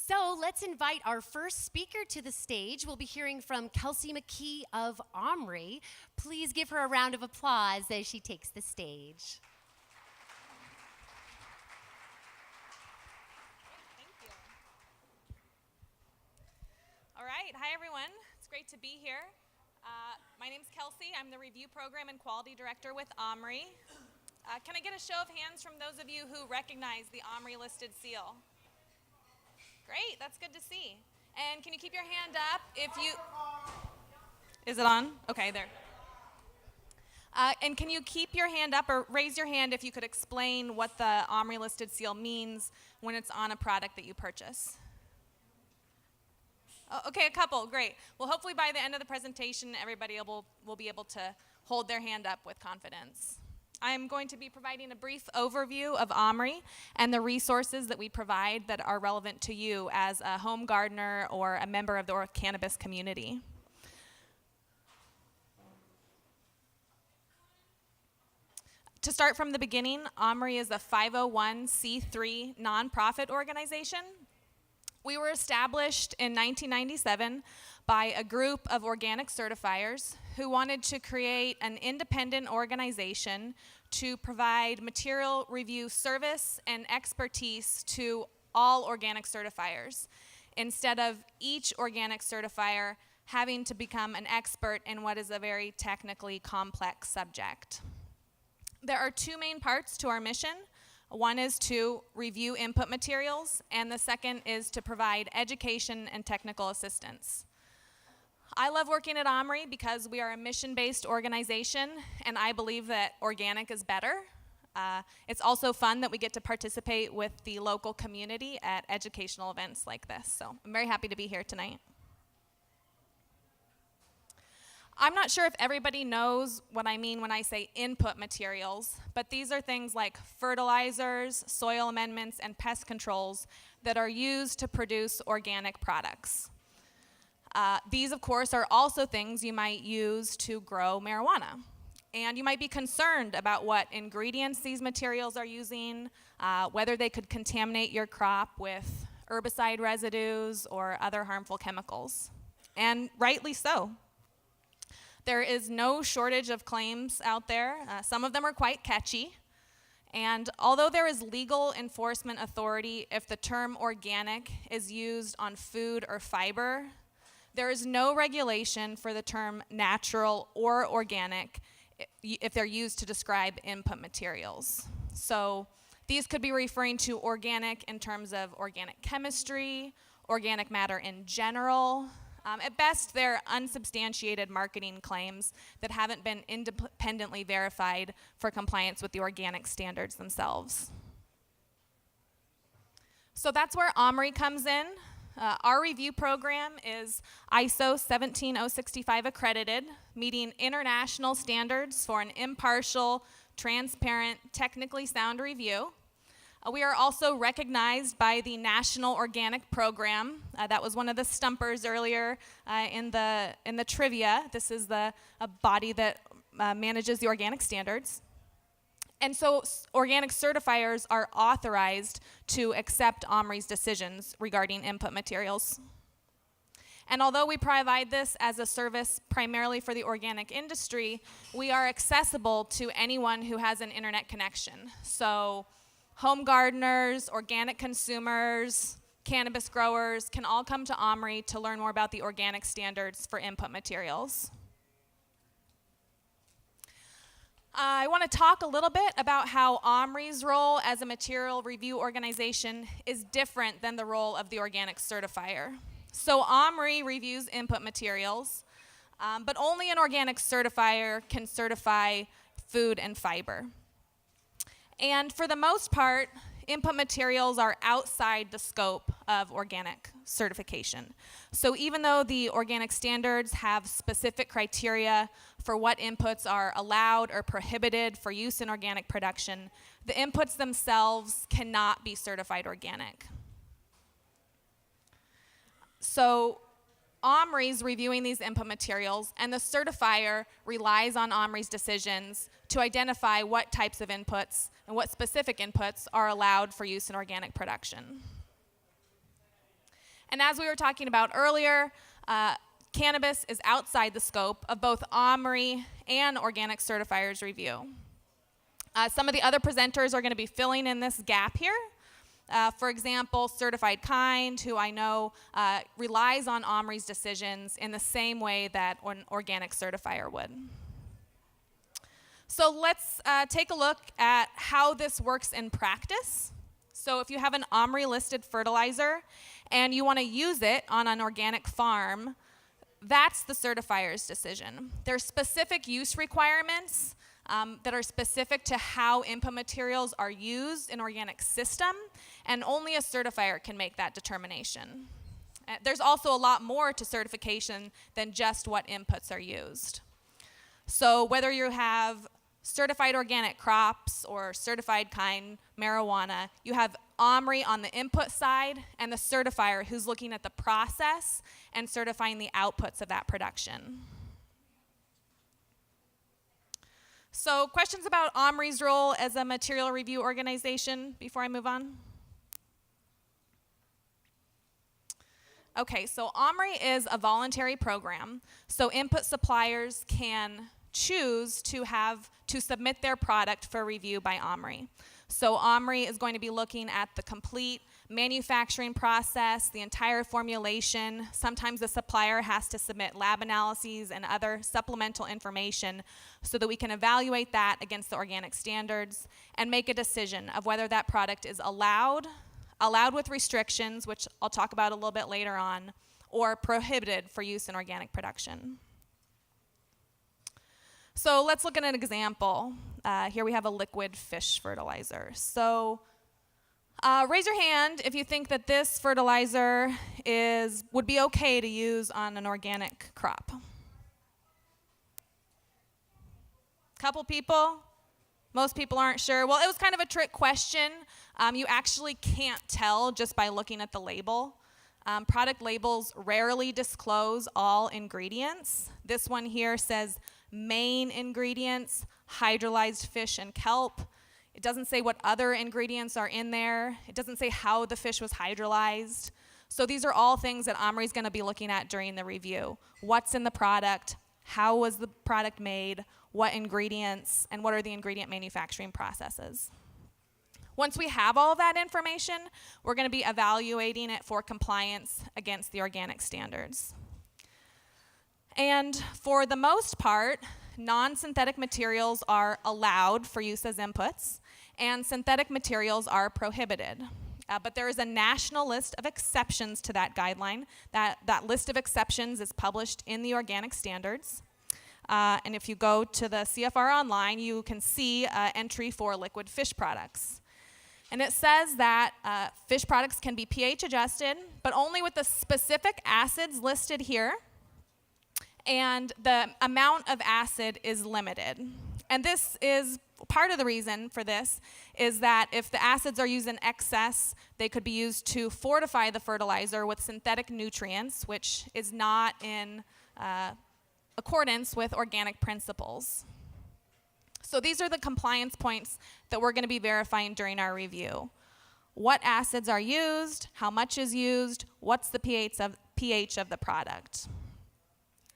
So let's invite our first speaker to the stage. We'll be hearing from Kelsey McKee of OMRI. Please give her a round of applause as she takes the stage. Thank you. All right, hi everyone. It's great to be here. My name's Kelsey. I'm the Review Program and Quality Director with OMRI. Can I get a show of hands from those of you who recognize the OMRI listed seal? Great, that's good to see. And can you keep your hand up if you... Is it on? Okay, there. And can you keep your hand up or raise your hand if you could explain what the OMRI listed seal means when it's on a product that you purchase? Oh, okay, a couple, great. Well, hopefully by the end of the presentation, everybody will be able to hold their hand up with confidence. I'm going to be providing a brief overview of OMRI and the resources that we provide that are relevant to you as a home gardener or a member of the cannabis community. To start from the beginning, OMRI is a 501c3 nonprofit organization. We were established in 1997 by a group of organic certifiers who wanted to create an independent organization to provide material review service and expertise to all organic certifiers, instead of each organic certifier having to become an expert in what is a very technically complex subject. There are two main parts to our mission. One is to review input materials, and the second is to provide education and technical assistance. I love working at OMRI because we are a mission-based organization, and I believe that organic is better. It's also fun that we get to participate with the local community at educational events like this, so I'm very happy to be here tonight. I'm not sure if everybody knows what I mean when I say input materials, but these are things like fertilizers, soil amendments, and pest controls that are used to produce organic products. These, of course, are also things you might use to grow marijuana. And you might be concerned about what ingredients these materials are using, whether they could contaminate your crop with herbicide residues or other harmful chemicals. And rightly so. There is no shortage of claims out there. Some of them are quite catchy. And although there is legal enforcement authority if the term organic is used on food or fiber, there is no regulation for the term natural or organic if they're used to describe input materials. So these could be referring to organic in terms of organic chemistry, organic matter in general. At best, they're unsubstantiated marketing claims that haven't been independently verified for compliance with the organic standards themselves. So that's where OMRI comes in. Our review program is ISO 17065 accredited, meeting international standards for an impartial, transparent, technically sound review. We are also recognized by the National Organic Program. That was one of the stumpers earlier in the trivia. This is the body that manages the organic standards. And so organic certifiers are authorized to accept OMRI's decisions regarding input materials. And although we provide this as a service primarily for the organic industry, we are accessible to anyone who has an internet connection. So home gardeners, organic consumers, cannabis growers can all come to OMRI to learn more about the organic standards for input materials. I want to talk a little bit about how OMRI's role as a material review organization is different than the role of the organic certifier. So OMRI reviews input materials, but only an organic certifier can certify food and fiber. And for the most part, input materials are outside the scope of organic certification. So even though the organic standards have specific criteria for what inputs are allowed or prohibited for use in organic production, the inputs themselves cannot be certified organic. So OMRI's reviewing these input materials, and the certifier relies on OMRI's decisions to identify what types of inputs and what specific inputs are allowed for use in organic production. And as we were talking about earlier, cannabis is outside the scope of both OMRI and organic certifiers review. Some of the other presenters are going to be filling in this gap here. For example, Certified Kind, who I know relies on OMRI's decisions in the same way that an organic certifier would. So let's take a look at how this works in practice. So if you have an OMRI-listed fertilizer and you want to use it on an organic farm, that's the certifier's decision. There's specific use requirements that are specific to how input materials are used in organic system, and only a certifier can make that determination. There's also a lot more to certification than just what inputs are used. So whether you have certified organic crops or certified kind marijuana, you have OMRI on the input side and the certifier who's looking at the process and certifying the outputs of that production. So questions about OMRI's role as a material review organization before I move on? Okay, so OMRI is a voluntary program, so input suppliers can choose to submit their product for review by OMRI. So OMRI is going to be looking at the complete manufacturing process, the entire formulation. Sometimes the supplier has to submit lab analyses and other supplemental information so that we can evaluate that against the organic standards and make a decision of whether that product is allowed with restrictions, which I'll talk about a little bit later on, or prohibited for use in organic production. So let's look at an example. Here we have a liquid fish fertilizer. So raise your hand if you think that this fertilizer would be okay to use on an organic crop. Couple people? Most people aren't sure. Well, it was kind of a trick question. You actually can't tell just by looking at the label. Product labels rarely disclose all ingredients. This one here says main ingredients, hydrolyzed fish and kelp. It doesn't say what other ingredients are in there. It doesn't say how the fish was hydrolyzed. So these are all things that OMRI is going to be looking at during the review. What's in the product? How was the product made? What ingredients? And what are the ingredient manufacturing processes? Once we have all of that information, we're going to be evaluating it for compliance against the organic standards. And for the most part, non-synthetic materials are allowed for use as inputs, and synthetic materials are prohibited. But there is a national list of exceptions to that guideline. That list of exceptions is published in the organic standards. And if you go to the CFR online, you can see entry for liquid fish products. And it says that fish products can be pH adjusted, but only with the specific acids listed here. And the amount of acid is limited. And this is part of the reason for this is that if the acids are used in excess, they could be used to fortify the fertilizer with synthetic nutrients, which is not in accordance with organic principles. So these are the compliance points that we're going to be verifying during our review. What acids are used, how much is used, what's the pH of the product.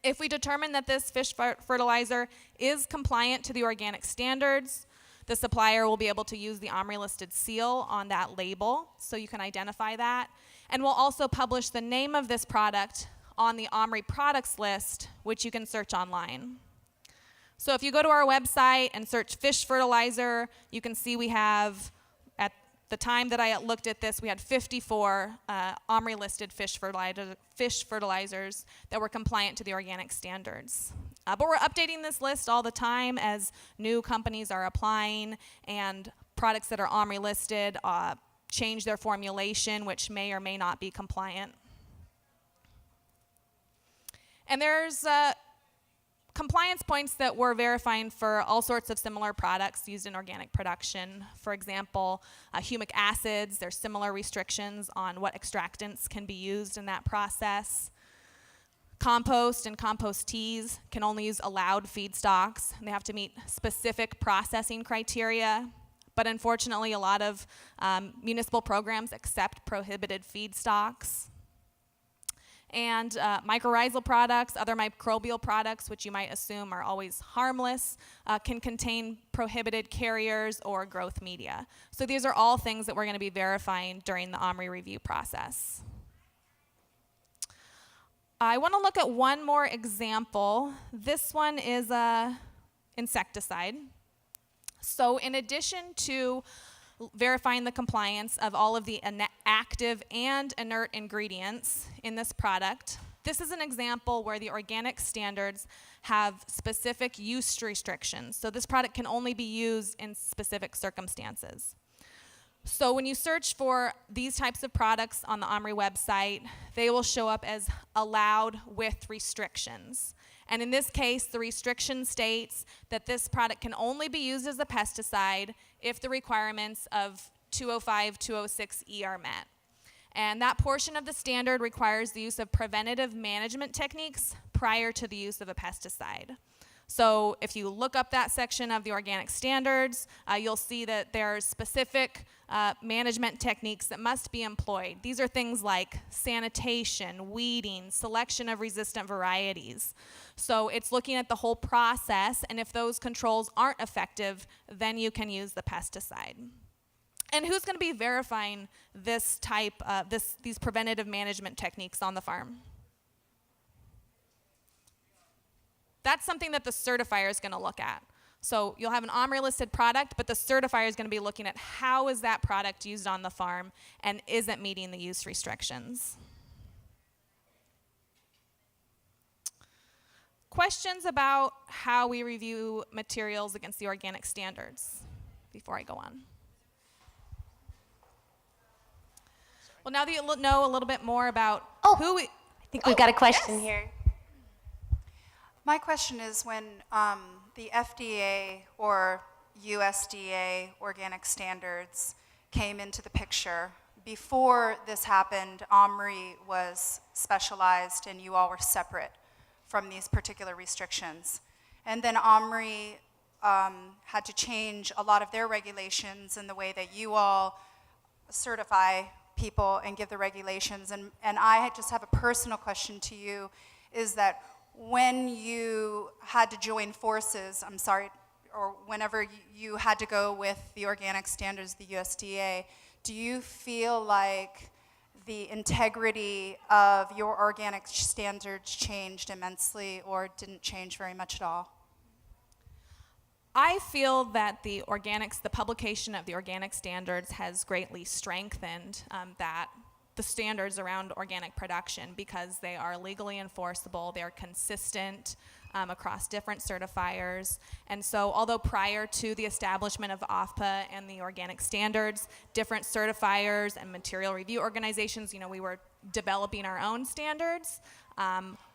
If we determine that this fish fertilizer is compliant to the organic standards, the supplier will be able to use the OMRI listed seal on that label so you can identify that. And we'll also publish the name of this product on the OMRI products list, which you can search online. So if you go to our website and search fish fertilizer, you can see we have, at the time that I looked at this, we had 54 OMRI listed fish fertilizers that were compliant to the organic standards. But we're updating this list all the time as new companies are applying and products that are OMRI listed change their formulation, which may or may not be compliant. And there's compliance points that we're verifying for all sorts of similar products used in organic production. For example, humic acids, there's similar restrictions on what extractants can be used in that process. Compost and compost teas can only use allowed feedstocks, and they have to meet specific processing criteria. But unfortunately, a lot of municipal programs accept prohibited feedstocks. and mycorrhizal products, other microbial products, which you might assume are always harmless, can contain prohibited carriers or growth media. So these are all things that we're going to be verifying during the OMRI review process. I want to look at one more example. This one is a insecticide. So in addition to verifying the compliance of all of the active and inert ingredients in this product, this is an example where the organic standards have specific use restrictions. So this product can only be used in specific circumstances. So when you search for these types of products on the OMRI website, they will show up as allowed with restrictions. And in this case, the restriction states that this product can only be used as a pesticide if the requirements of 205, 206E are met. And that portion of the standard requires the use of preventative management techniques prior to the use of a pesticide. So if you look up that section of the organic standards, you'll see that there are specific management techniques that must be employed. These are things like sanitation, weeding, selection of resistant varieties. So it's looking at the whole process, and if those controls aren't effective, then you can use the pesticide. And who's going to be verifying this type, these preventative management techniques on the farm? That's something that the certifier is going to look at. So you'll have an OMRI listed product, but the certifier is going to be looking at how is that product used on the farm and is it meeting the use restrictions. Questions about how we review materials against the organic standards before I go on? Well, now that you know a little bit more about who we... I think we've got a question here. My question is when the FDA or USDA organic standards came into the picture, before this happened, OMRI was specialized and you all were separate from these particular restrictions. And then OMRI had to change a lot of their regulations and the way that you all certify people and give the regulations. And I just have a personal question to you, is that when you had to join forces, or whenever you had to go with the organic standards, the USDA, do you feel like the integrity of your organic standards changed immensely or didn't change very much at all? I feel that the publication of the organic standards has greatly strengthened the standards around organic production because they are legally enforceable, they're consistent across different certifiers. And so although prior to the establishment of OFPA and the organic standards, different certifiers and material review organizations, we were developing our own standards.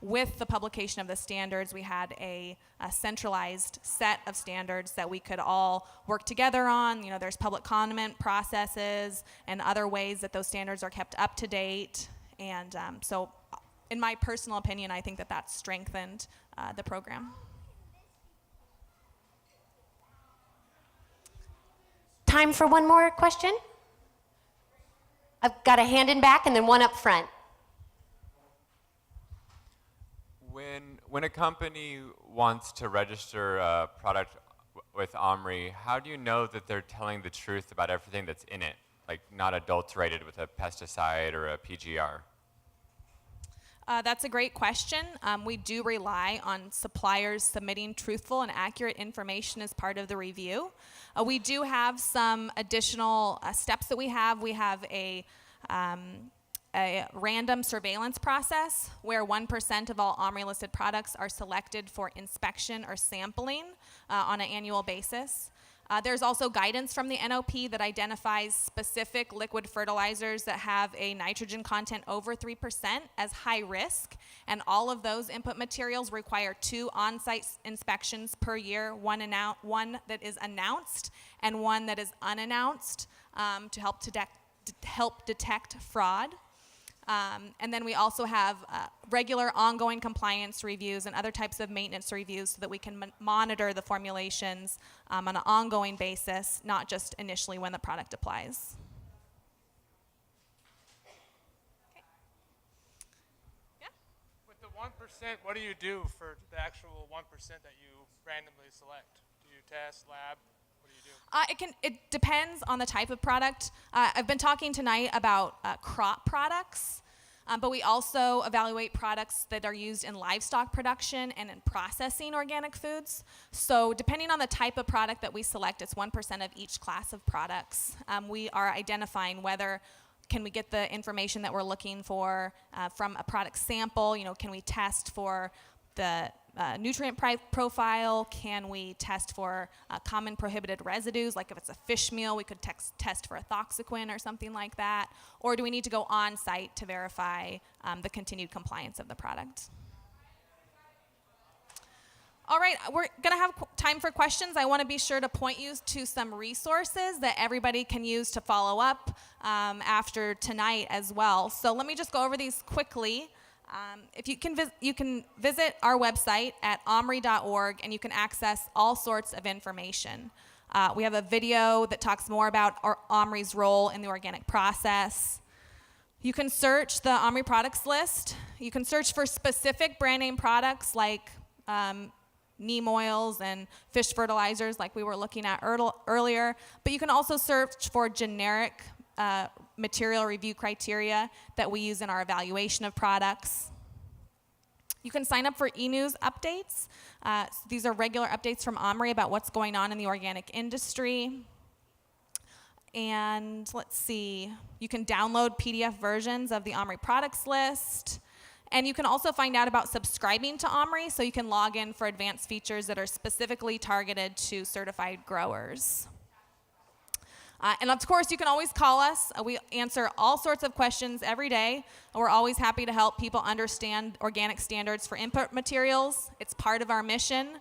With the publication of the standards, we had a centralized set of standards that we could all work together on. There's public comment processes and other ways that those standards are kept up to date. And so in my personal opinion, I think that that's strengthened the program. Time for one more question? I've got a hand in back and then one up front. When a company wants to register a product with OMRI, how do you know that they're telling the truth about everything that's in it, like not adulterated with a pesticide or a PGR? That's a great question. We do rely on suppliers submitting truthful and accurate information as part of the review. We do have some additional steps that we have. We have a random surveillance process where 1% of all OMRI listed products are selected for inspection or sampling on an annual basis. There's also guidance from the NOP that identifies specific liquid fertilizers that have a nitrogen content over 3% as high risk, and all of those input materials require 2 on-site inspections per year, one that is announced and one that is unannounced to help detect fraud. And then we also have regular ongoing compliance reviews and other types of maintenance reviews so that we can monitor the formulations on an ongoing basis, not just initially when the product applies. Okay. Yeah? what do you do for the actual 1% that you randomly select? Do you test, lab? What do you do? It depends on the type of product. I've been talking tonight about crop products, but we also evaluate products that are used in livestock production and in processing organic foods. So depending on the type of product that we select, it's 1% of each class of products. We are identifying whether can we get the information that we're looking for from a product sample. Can we test for the nutrient profile? Can we test for common prohibited residues? Like if it's a fish meal, we could test for a ethoxyquin or something like that. Or do we need to go on site to verify the continued compliance of the product? All right, we're going to have time for questions. I want to be sure to point you to some resources that everybody can use to follow up after tonight as well. So let me just go over these quickly. If you can visit our website at omri.org, and you can access all sorts of information. We have a video that talks more about our OMRI's role in the organic process. You can search the OMRI products list. You can search for specific brand name products like neem oils and fish fertilizers like we were looking at earlier. But you can also search for generic material review criteria that we use in our evaluation of products. You can sign up for e-news updates. These are regular updates from OMRI about what's going on in the organic industry. And let's see, you can download PDF versions of the OMRI products list. And you can also find out about subscribing to OMRI, so you can log in for advanced features that are specifically targeted to certified growers. And of course, you can always call us. We answer all sorts of questions every day. We're always happy to help people understand organic standards for input materials. It's part of our mission.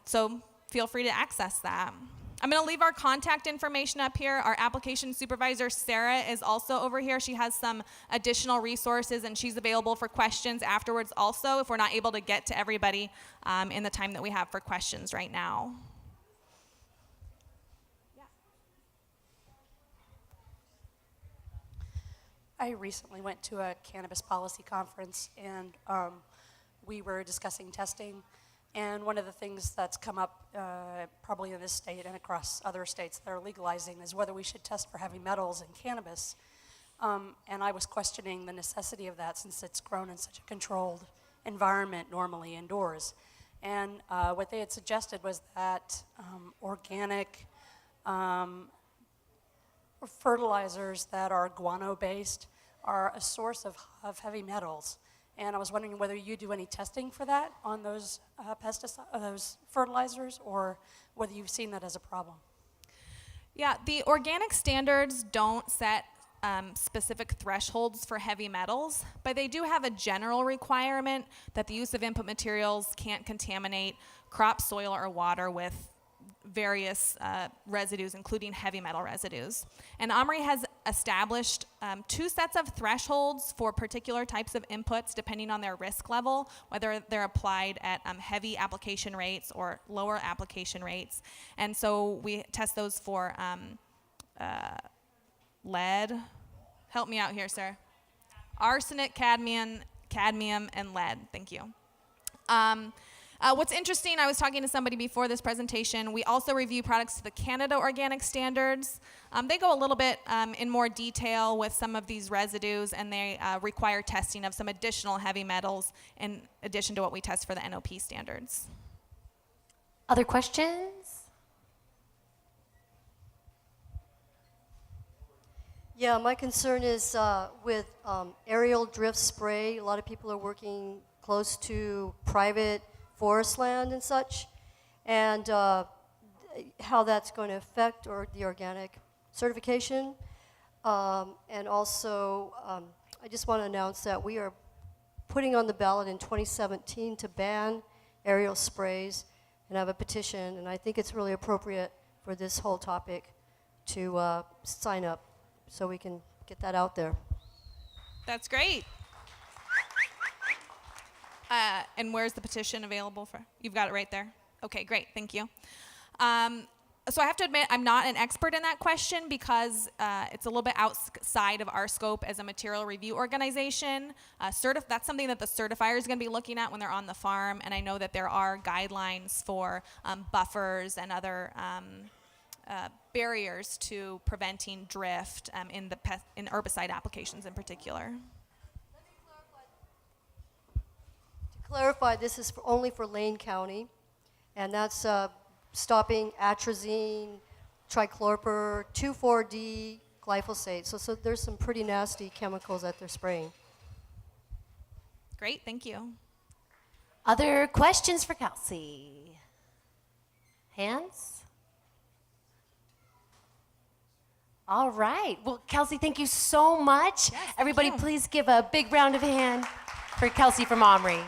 So feel free to access that. I'm going to leave our contact information up here. Our application supervisor, Sarah, is also over here. She has some additional resources, and she's available for questions afterwards also if we're not able to get to everybody in the time that we have for questions right now. I recently went to a cannabis policy conference, and we were discussing testing. And one of the things that's come up probably in this state and across other states that are legalizing is whether we should test for heavy metals in cannabis. And I was questioning the necessity of that since it's grown in such a controlled environment normally indoors. And what they had suggested was that organic fertilizers that are guano-based are a source of heavy metals. And I was wondering whether you do any testing for that on those those fertilizers, or whether you've seen that as a problem. Yeah, the organic standards don't set specific thresholds for heavy metals, but they do have a general requirement that the use of input materials can't contaminate crop, soil, or water with various residues, including heavy metal residues. And OMRI has established 2 sets of thresholds for particular types of inputs depending on their risk level, whether they're applied at heavy application rates or lower application rates. And so we test those for lead. Help me out here, sir. Arsenic, cadmium, and lead. Thank you. What's interesting, I was talking to somebody before this presentation, we also review products to the Canada organic standards. They go a little bit in more detail with some of these residues, and they require testing of some additional heavy metals in addition to what we test for the NOP standards. Other questions? Yeah, my concern is with aerial drift spray. A lot of people are working close to private forest land and such, and how that's going to affect the organic certification. And also, I just want to announce that we are putting on the ballot in 2017 to ban aerial sprays, and I have a petition, and I think it's really appropriate for this whole topic to sign up so we can get that out there. That's great. And where's the petition available for? You've got it right there. Okay, great, thank you. So I have to admit, I'm not an expert in that question because it's a little bit outside of our scope as a material review organization. That's something that the certifier is going to be looking at when they're on the farm, and I know that there are guidelines for buffers and other barriers to preventing drift in herbicide applications in particular. To clarify, this is only for Lane County, and that's stopping atrazine, trichlorpor, 2,4-D, glyphosate. So there's some pretty nasty chemicals that they're spraying. Great, thank you. Other questions for Kelsey? Hands? All right. Well, Kelsey, thank you so much. Yes, thank Everybody, you. please give a big round of hand for Kelsey from OMRI.